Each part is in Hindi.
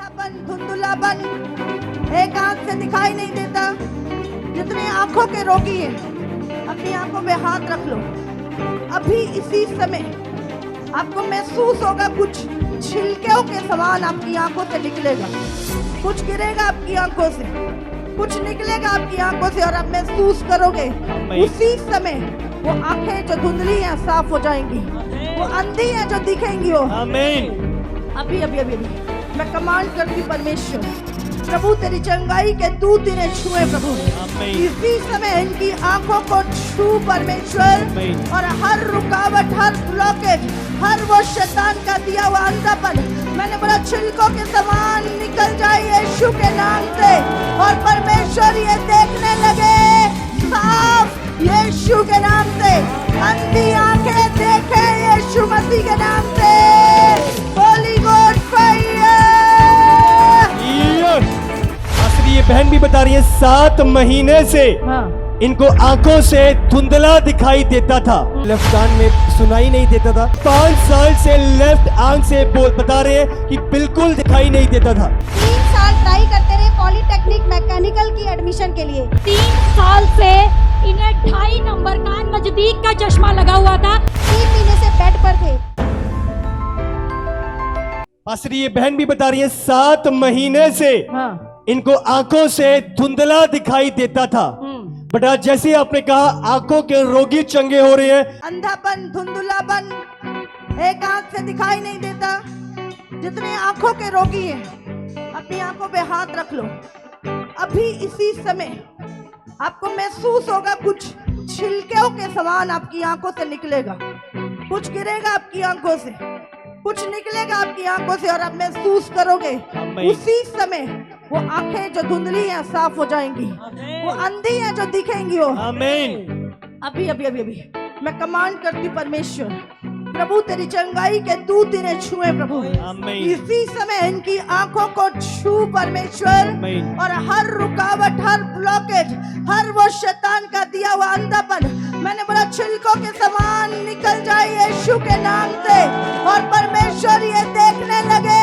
अंधापन, धुंधलापन, एक आंख से दिखाई नहीं देता। जितने आंखों के रोगी हैं अपनी आंखों पे हाथ रख लो। अभी इसी समय आपको महसूस होगा कुछ छिलकों के समान आपकी आंखों से निकलेगा, कुछ गिरेगा आपकी आंखों से, कुछ निकलेगा आपकी आंखों से और आप महसूस करोगे उसी समय वो आंखें जो धुंधली हैं साफ हो जाएंगी, वो अंधी हैं जो दिखेंगी। हो अभी अभी अभी अभी मैं कमांड करती परमेश्वर, प्रभु तेरी चंगाई के दूत इन्हें छुए प्रभु। इसी समय इनकी आंखों को छू परमेश्वर, और हर रुकावट, हर ब्लॉकेज, हर वो शैतान का दिया हुआ अंधापन, मैंने बोला छिलकों के समान निकल जाए यीशु के नाम से। और परमेश्वर ये देखने लगे साफ यीशु के नाम से, अंधी आंखें देखे यीशु मसीह के नाम से। Holi God fire. ये बहन भी बता रही है 7 महीने से इनको आंखों से धुंधला दिखाई देता था, लेफ्ट कान में सुनाई नहीं देता था। 5 साल से लेफ्ट आंख से बता रहे हैं कि बिल्कुल दिखाई नहीं देता था। 3 साल ट्राई करते रहे पॉलिटेक्निक मैकेनिकल की एडमिशन के लिए। 3 साल से इन्हें 2.5 नंबर का नजदीक का चश्मा लगा हुआ था। 3 महीने से बेड पर थे। पास्टर ये बहन भी बता रही है 7 महीने से इनको आंखों से धुंधला दिखाई देता था, बट आज जैसे आपने कहा आंखों के रोगी चंगे हो रहे हैं। अंधापन, धुंधलापन, एक आंख से दिखाई नहीं देता। जितने आंखों के रोगी हैं अपनी आंखों पे हाथ रख लो। अभी इसी समय आपको महसूस होगा कुछ छिलकों के समान आपकी आंखों से निकलेगा, कुछ गिरेगा आपकी आंखों से, कुछ निकलेगा आपकी आंखों से और आप महसूस करोगे उसी समय वो आंखें जो धुंधली हैं साफ हो जाएंगी, वो अंधी हैं जो दिखेंगी। हो अभी अभी अभी अभी मैं कमांड करती परमेश्वर, प्रभु तेरी चंगाई के दूत इन्हें छुए प्रभु। इसी समय इनकी आंखों को छू परमेश्वर, और हर रुकावट, हर ब्लॉकेज, हर वो शैतान का दिया हुआ अंधापन, मैंने बोला छिलकों के समान निकल जाए यीशु के नाम से। और परमेश्वर ये देखने लगे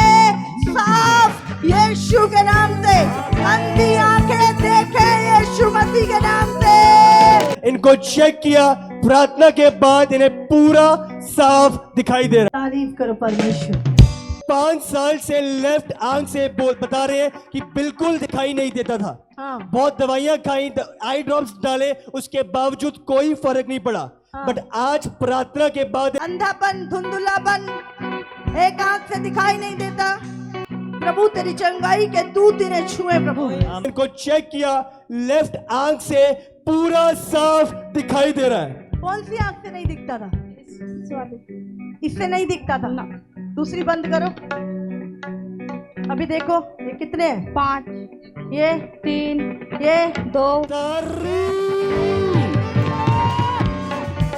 साफ यीशु के नाम से, अंधी आंखें देखे यीशु मसीह के नाम से। इनको चेक किया, प्रार्थना के बाद इन्हें पूरा साफ दिखाई दे रहा। तारीफ करो परमेश्वर। 5 साल से लेफ्ट आंख से बता रहे हैं कि बिल्कुल दिखाई नहीं देता था। बहुत दवाइयां खाई, आई ड्रॉप्स डाले, उसके बावजूद कोई फर्क नहीं पड़ा। बट आज प्रार्थना के बाद अंधापन, धुंधलापन, एक आंख से दिखाई नहीं देता। प्रभु तेरी चंगाई के दूत इन्हें छुए प्रभु। इनको चेक किया, लेफ्ट आंख से पूरा साफ दिखाई दे रहा है। कौन सी आंख से नहीं दिखता था? इससे नहीं दिखता था ना। दूसरी बंद करो। अभी देखो ये कितने हैं? 5, ये 3, ये 2।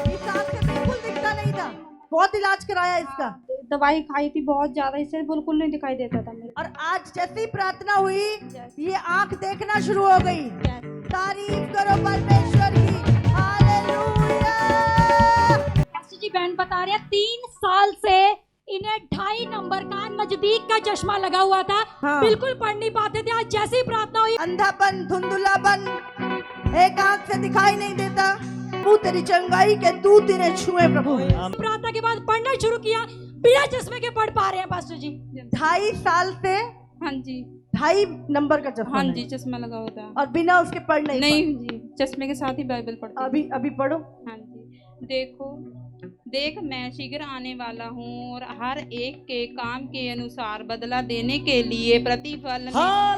इस आंख से बिल्कुल दिखता नहीं था। बहुत इलाज कराया इसका, दवाई खाई थी बहुत ज्यादा, इससे बिल्कुल नहीं दिखाई देता था मेरे। और आज जैसे ही प्रार्थना हुई ये आंख देखना शुरू हो गई। तारीफ करो परमेश्वर की। हालेलुया। पास्टर जी बहन बता रहे हैं 3 साल से इन्हें 2.5 नंबर का नजदीक का चश्मा लगा हुआ था। बिल्कुल पढ़ नहीं पाते थे। आज जैसे ही प्रार्थना हुई, अंधापन, धुंधलापन, एक आंख से दिखाई नहीं देता। प्रभु तेरी चंगाई के दूत इन्हें छुए प्रभु। प्रार्थना के बाद पढ़ना शुरू किया, बिना चश्मे के पढ़ पा रहे हैं पास्टर जी। 2.5 साल से हाँ जी 2.5 नंबर का चश्मा। हाँ जी चश्मा लगा हुआ था। और बिना उसके पढ़ नहीं जी, चश्मे के साथ ही बाइबल पढ़ती। अभी अभी पढ़ो। हाँ जी। देख मैं शीघ्र आने वाला हूँ और हर एक के काम के अनुसार बदला देने के लिए प्रतिफल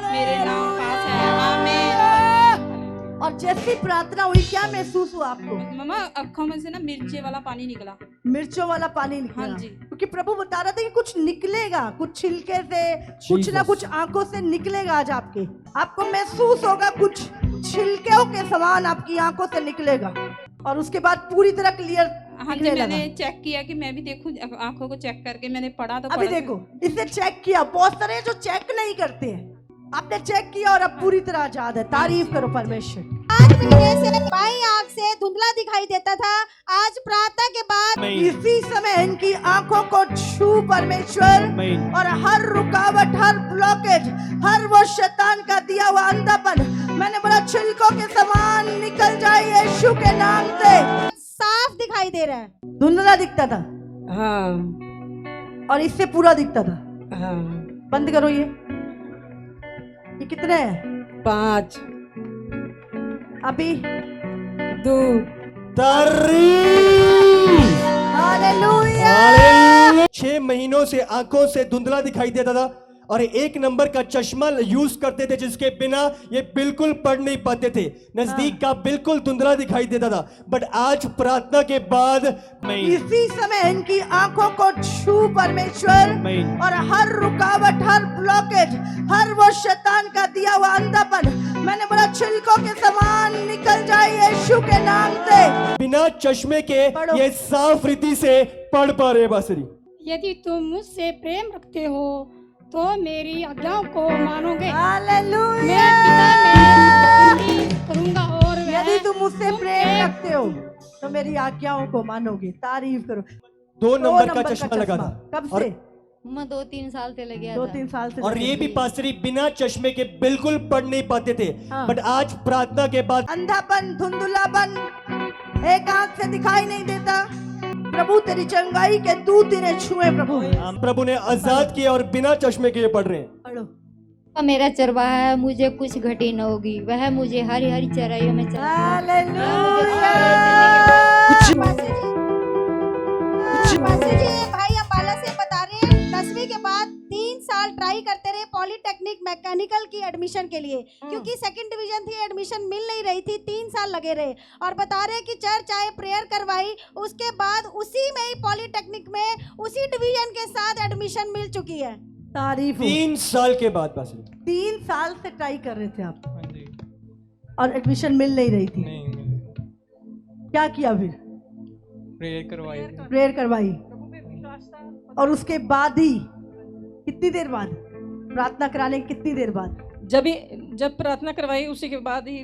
मेरे नाम पास है। आमीन। और जैसी प्रार्थना हुई क्या महसूस हुआ आपको? मम्मा आँखों में से ना मिर्चे वाला पानी निकला। मिर्चों वाला पानी निकला। हाँ जी। क्योंकि प्रभु बता रहा था कि कुछ निकलेगा, कुछ छिलके से, कुछ ना कुछ आंखों से निकलेगा आज आपके। आपको महसूस होगा कुछ छिलकों के समान आपकी आंखों से निकलेगा और उसके बाद पूरी तरह क्लियर। हाँ जी मैंने चेक किया कि मैं भी देखूं, आंखों को चेक करके मैंने पढ़ा तो अभी देखो इसे चेक किया। बहुत सारे जो चेक नहीं करते हैं, आपने चेक किया और अब पूरी तरह आजाद है। तारीफ करो परमेश्वर। 5 महीने से बाई आंख से धुंधला दिखाई देता था। आज प्रार्थना के बाद इसी समय इनकी आंखों को छू परमेश्वर, और हर रुकावट, हर ब्लॉकेज, शैतान का दिया हुआ अंधापन मैंने बोला छिलकों के समान निकल जाए यीशु के नाम से। साफ दिखाई दे रहा है। धुंधला दिखता था हाँ और इससे पूरा दिखता था। हाँ। बंद करो ये कितने हैं? 5 अभी 2 हालेलुया। 6 महीनों से आंखों से धुंधला दिखाई देता था और 1 नंबर का चश्मा यूज करते थे जिसके बिना ये बिल्कुल पढ़ नहीं पाते थे। नजदीक का बिल्कुल धुंधला दिखाई देता था, बट आज प्रार्थना के बाद इसी समय इनकी आंखों को छू परमेश्वर और हर रुकावट, हर ब्लॉकेज, हर वो शैतान का दिया हुआ अंधापन मैंने बोला छिलकों के समान निकल जाए यीशु के नाम से। बिना चश्मे के ये साफ रीति से पढ़ पा रहे बांसुरी। यदि तुम मुझसे प्रेम रखते हो तो मेरी आज्ञाओं को मानोगे। हालेलुया। मैं पिता में करूंगा और यदि तुम मुझसे प्रेम रखते हो तो मेरी आज्ञाओं को मानोगे। तारीफ करो। 2 नंबर का चश्मा लगा था। कब और से? मैं 2-3 साल से लग गया 2-3 साल से। और ये भी पास्टरी बिना चश्मे के बिल्कुल पढ़ नहीं पाते थे, बट आज प्रार्थना के बाद अंधापन, धुंधलापन, एक आंख से दिखाई नहीं देता। प्रभु तेरी चंगाई के दूत इन्हें छुए। प्रभु ने आजाद किया और बिना चश्मे के ये पढ़ रहे हैं। पढ़ो। मेरा चरवाहा है, मुझे कुछ घटी न होगी, वह मुझे हरी हरी चराइयों में भाई अम्बाला से बता रहे हैं 10वीं के बाद 3 साल ट्राई करते रहे पॉलिटेक्निक मैकेनिकल की एडमिशन के लिए, क्योंकि सेकंड डिवीजन थी, एडमिशन मिल नहीं रही थी। 3 साल लगे रहे और बता रहे कि चर्च आए, प्रेयर करवाई, उसके बाद उसी में ही पॉलिटेक्निक में उसी डिवीजन के साथ एडमिशन मिल चुकी है। तारीफ। 3 साल के बाद पास्टर 3 साल से ट्राई कर रहे थे आप और एडमिशन मिल नहीं रही थी। क्या किया फिर? प्रेयर करवाई और उसके बाद ही कितनी देर बाद प्रार्थना कराने की कितनी देर बाद? जब प्रार्थना करवाई उसी के बाद ही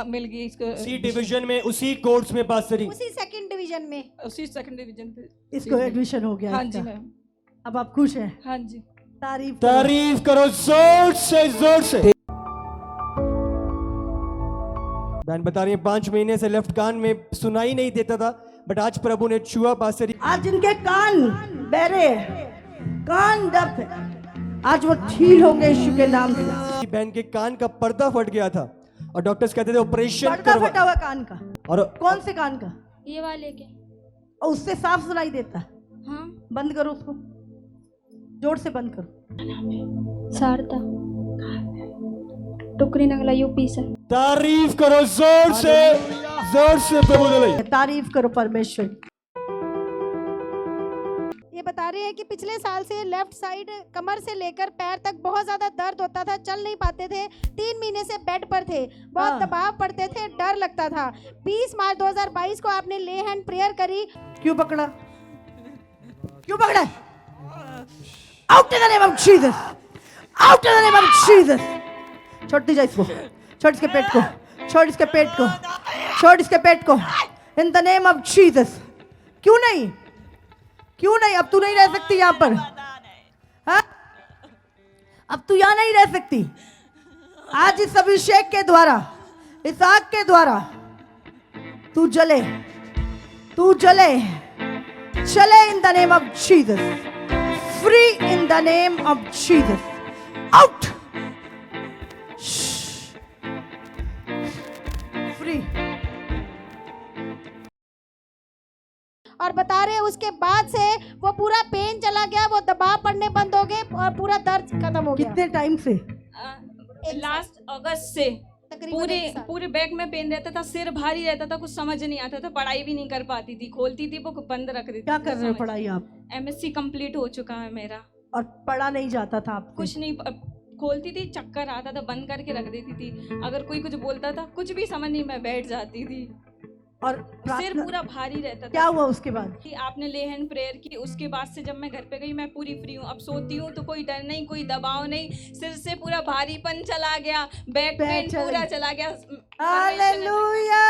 मिल गई इसको। उसी डिवीजन में, उसी कोर्स में पास्टरी, उसी सेकंड डिवीजन में, उसी सेकंड डिवीजन पे इसको एडमिशन हो गया। हाँ जी मैम। अब आप खुश हैं? हाँ जी। तारीफ करो जोर से, जोर से। बहन बता रही है 5 महीने से लेफ्ट कान में सुनाई नहीं देता था, बट आज प्रभु ने छुआ पास्टरी। आज इनके कान बहरे, कान दब है, आज वो ठीक होंगे यीशु के नाम से। बहन के कान का पर्दा फट गया था और डॉक्टर्स कहते थे ऑपरेशन पर्दा फटा हुआ कान का। और कौन से कान का? ये वाले के। और उससे साफ सुनाई देता। हाँ। बंद करो उसको, जोर से बंद करो। शारदा टुकरी नगला यूपी से। तारीफ करो जोर से प्रभु दे। तारीफ करो परमेश्वर। ये बता रहे हैं कि पिछले साल से लेफ्ट साइड कमर से लेकर पैर तक बहुत ज्यादा दर्द होता था, चल नहीं पाते थे, 3 महीने से बेड पर थे, बहुत दबाव पड़ते थे, डर लगता था। 20 मार्च 2022 को आपने ले हैंड प्रेयर करी। क्यों पकड़ा? क्यों पकड़ा? Out in the name of Jesus, out in the name of Jesus. छोड़ दीजिए इसको, छोड़ इसके पेट को, छोड़ इसके पेट को, छोड़ इसके पेट को, in the name of Jesus. क्यों नहीं? क्यों नहीं? अब तू नहीं रह सकती यहाँ पर। हाँ? अब तू यहाँ नहीं रह सकती। आज इस अभिषेक के द्वारा, इस आग के द्वारा तू जले, तू जले, चले in the name of Jesus. Free in the name of Jesus. Out. Free. और बता रहे हैं उसके बाद से वो पूरा पेन चला गया, वो दबाव पड़ने बंद हो गए और पूरा दर्द खत्म हो गया। कितने टाइम से? लास्ट अगस्त से तकरीबन पूरे 1 साल। पूरे बैक में पेन रहता था, सिर भारी रहता था, कुछ समझ नहीं आता था, पढ़ाई भी नहीं कर पाती थी, खोलती थी बुक बंद रख देती थी। क्या कर रहे हो पढ़ाई आप? MSc कंप्लीट हो चुका है मेरा। और पढ़ा नहीं जाता था आपको? कुछ नहीं खोलती थी, चक्कर आता था, बंद करके रख देती थी, अगर कोई कुछ बोलता था कुछ भी समझ नहीं, मैं बैठ जाती थी और सिर पूरा भारी रहता था। क्या हुआ उसके बाद? कि आपने ले हैंड प्रेयर की, उसके बाद से जब मैं घर पे गई मैं पूरी फ्री हूँ। अब सोती हूँ तो कोई डर नहीं, कोई दबाव नहीं, सिर से पूरा भारीपन चला गया, बैक पेन पूरा चला गया। हालेलुया।